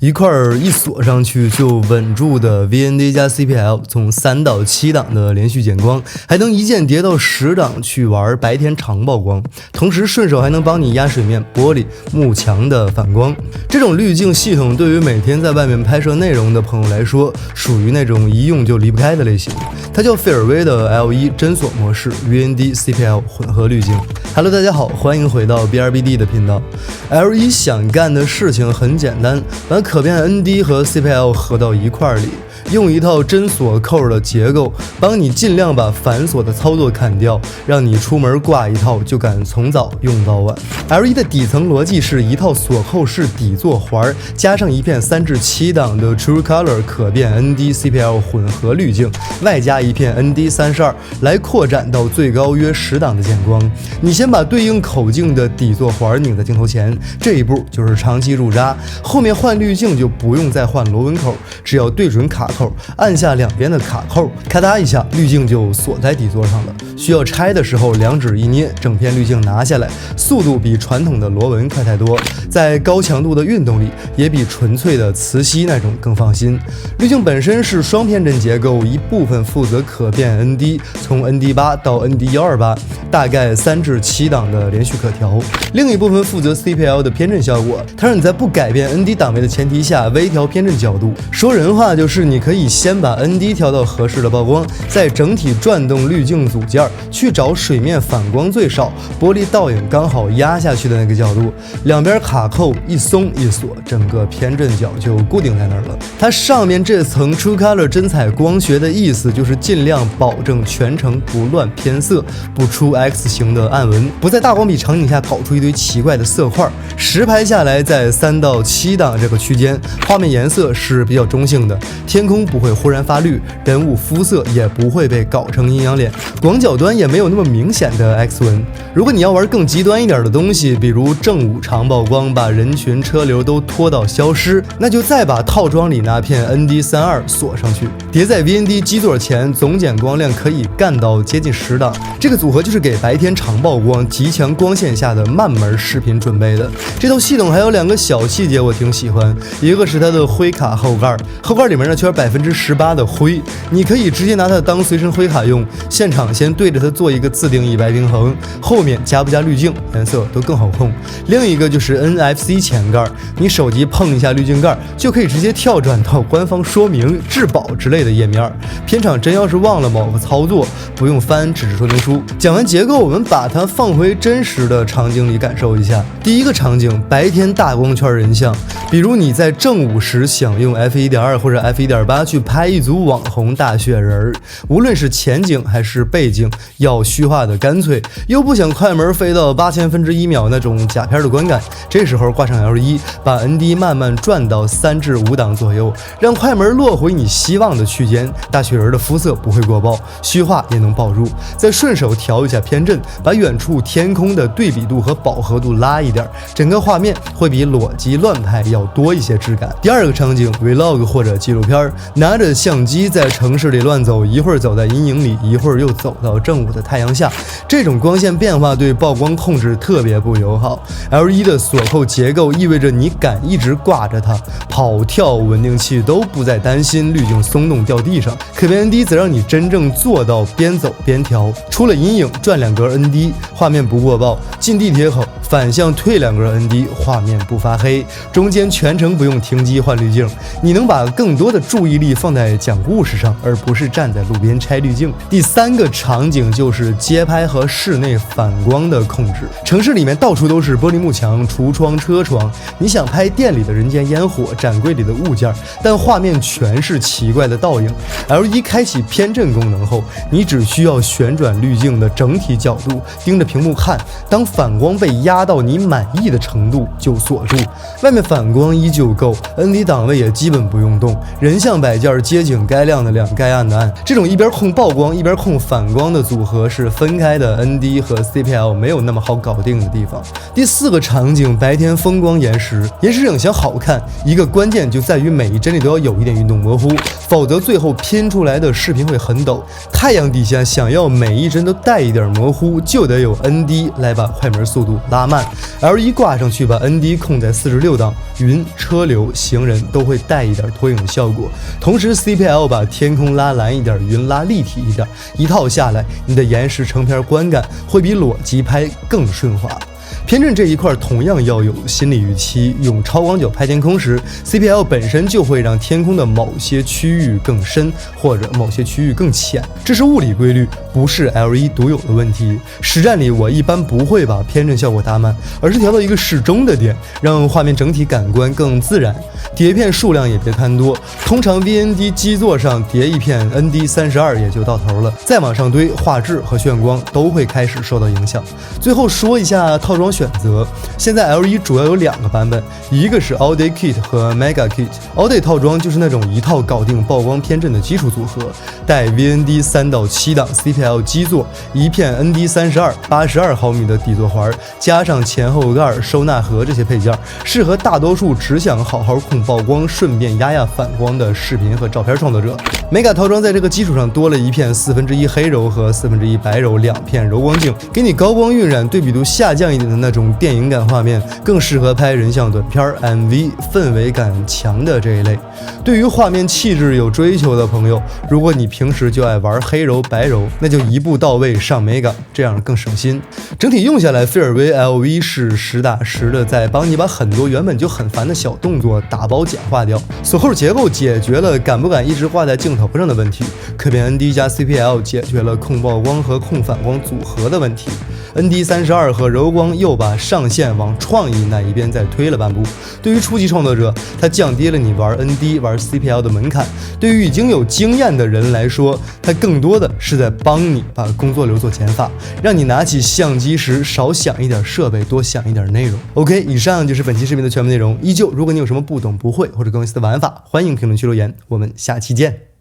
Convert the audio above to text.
一块一锁上去就稳住的 VND 加 CPL， 从3到7档的连续减光，还能一键叠到10档去玩白天长曝光，同时顺手还能帮你压水面、玻璃、幕墙的反光。这种滤镜系统对于每天在外面拍摄内容的朋友来说，属于那种一用就离不开的类型。它叫费尔威的 L1 针锁模式 VND CPL 混合滤镜。Hello， 大家好，欢迎回到 BRBD 的频道。L1 想干的事情很简单，把可变 ND 和 CPL 合到一块里，用一套针锁扣的结构，帮你尽量把繁琐的操作砍掉，让你出门挂一套就敢从早用到晚。L1 的底层逻辑是一套锁扣式底座环，加上一片3至7档的 True Color 可变 ND CPL 混合滤镜，外加一片 ND 32，来扩展到最高约10档的减光。你先把对应口径的底座环拧在镜头前，这一步就是长期入扎，后面换滤镜就不用再换螺纹口，只要对准卡扣，按下两边的卡扣，咔嗒一下，滤镜就锁在底座上了。需要拆的时候，两指一捏，整片滤镜拿下来，速度比传统的螺纹快太多。在高强度的运动里，也比纯粹的磁吸那种更放心。滤镜本身是双偏振结构，一部分负责可变 ND， 从 ND8 到 ND128， 大概3至7档的连续可调；另一部分负责 CPL 的偏振效果，它让你在不改变 ND 档位的前提下微调偏振角度。说人话就是你可以先把 ND 调到合适的曝光，再整体转动滤镜组件，去找水面反光最少、玻璃倒影刚好压下去的那个角度，两边卡扣一松一锁，整个偏振角就固定在那儿了。它上面这层 True Color 真彩光学的意思就是尽量保证全程不乱偏色，不出 X 型的暗纹，不在大光比场景下搞出一堆奇怪的色块。实拍下来，在3到7档这个区间，画面颜色是比较中性的，天空不会忽然发绿，人物肤色也不会被搞成阴阳脸，广角端也没有那么明显的 X 纹。如果你要玩更极端一点的东西，比如正午长曝光，把人群车流都拖到消失，那就再把套装里那片 ND32 锁上去，叠在 VND 基座前，总减光量可以干到接近10档。这个组合就是给白天长曝光、极强光线下的慢门视频准备的。这套系统还有2个小细节我挺喜欢，一个是它的灰卡后盖，后盖里面那圈18%的灰，你可以直接拿它当随身灰卡用，现场先对着它做一个自定义白平衡，后面加不加滤镜颜色都更好控。另一个就是 NFC 前盖，你手机碰一下滤镜盖就可以直接跳转到官方说明、质保之类的页面。片场真要是忘了某个操作，不用翻纸质说明书。讲完结构，我们把它放回真实的场景里感受一下。第一个场景，白天大光圈人像，比如你在正午时想用 F1.2 或者 F1.8 去拍一组网红大雪人，无论是前景还是背景，要虚化的干脆，又不想快门飞到8000分之1秒那种假片的观感，这时候挂上 L1， 把 ND 慢慢转到3至5档左右，让快门落回你希望的区间，大雪人的肤色不会过曝，虚化也能保住，再顺手调一下偏振，把远处天空的对比度和饱和度拉一点，整个画面会比裸机乱拍要多一些质感。第二个场景 Vlog 或者纪录片，拿着相机在城市里乱走，一会儿走在阴影里，一会儿又走到正午的太阳下，这种光线变化对曝光控制特别不友好。L1 的锁扣结构意味着你敢一直挂着它，跑跳稳定器都不再担心滤镜松动掉地上，可变 ND 则让你真正做到边走边调，出了阴影转2格 ND， 画面不过曝，进地铁口反向退2格 ND， 画面不发黑，中间全程不用停机换滤镜，你能把更多的注意力放在讲故事上，而不是站在路边拆滤镜。第3个场景就是街拍和室内反光的控制。城市里面到处都是玻璃幕墙、橱窗、车窗，你想拍店里的人间烟火、展柜里的物件，但画面全是奇怪的倒影。L1 开启偏振功能后，你只需要旋转滤镜的整体角度，盯着屏幕看，当反光被压到你满意的程度就锁住，外面反光依旧够， ND 档位也基本不用动，人像摆件，街景该亮的亮，该暗的暗。这种一边控曝光一边控反光的组合是分开的 ND 和 CPL 没有那么好搞定的地方。第4个场景，白天风光延时，延时影想好看，一个关键就在于每一帧里都要有一点运动模糊，否则最后拼出来的视频会很抖。太阳底下想要每一帧都带一点模糊，就得有 ND 来把快门速度拉拉慢。L1 挂上去把 ND 控在46档，云、车流、行人都会带一点拖影的效果。同时 CPL 把天空拉蓝一点，云拉立体一点，一套下来，你的延时成片观感会比裸机拍更顺滑。偏振这一块同样要有心理预期，用超广角拍天空时 ，CPL 本身就会让天空的某些区域更深，或者某些区域更浅，这是物理规律，不是 L1 独有的问题。实战里我一般不会把偏振效果打满，而是调到一个适中的点，让画面整体感官更自然。叠片数量也别看多，通常 VND 基座上叠一片 ND32也就到头了，再往上堆，画质和炫光都会开始受到影响。最后说一下套装选择，现在 L1 主要有2个版本，一个是 All Day Kit 和 Mega Kit。All Day 套装就是那种一套搞定曝光偏振的基础组合，带 VND 3到7档 CPL 基座，一片 ND32 82毫米的底座环，加上前后盖、收纳盒这些配件，适合大多数只想好好控曝光，顺便压反光的视频和照片创作者。Mega 套装在这个基础上多了一片1/4黑柔和1/4白柔2片柔光镜，给你高光晕染、对比度下降一点的那种电影感画面，更适合拍人像短片、MV， 氛围感强的这一类。对于画面气质有追求的朋友，如果你平时就爱玩黑柔白柔，那就一步到位上 Mega， 这样更省心。整体用下来，菲尔威 LV 是实打实的在帮你把很多原本就很烦的小动作打包简化掉。锁后结构解决了敢不敢一直挂在镜头上的问题，可变 ND 加 CPL 解决了控曝光和控反光组合的问题。ND32 和柔光又把上限往创意那一边再推了半步。对于初级创作者，它降低了你玩 ND 玩 CPL 的门槛；对于已经有经验的人来说，它更多的是在帮你把工作流做减法，让你拿起相机时少想一点设备，多想一点内容。OK， 以上就是本期视频的全部内容。依旧，如果你有什么不懂不会或者更有意思的玩法，欢迎评论区留言，我们下期见。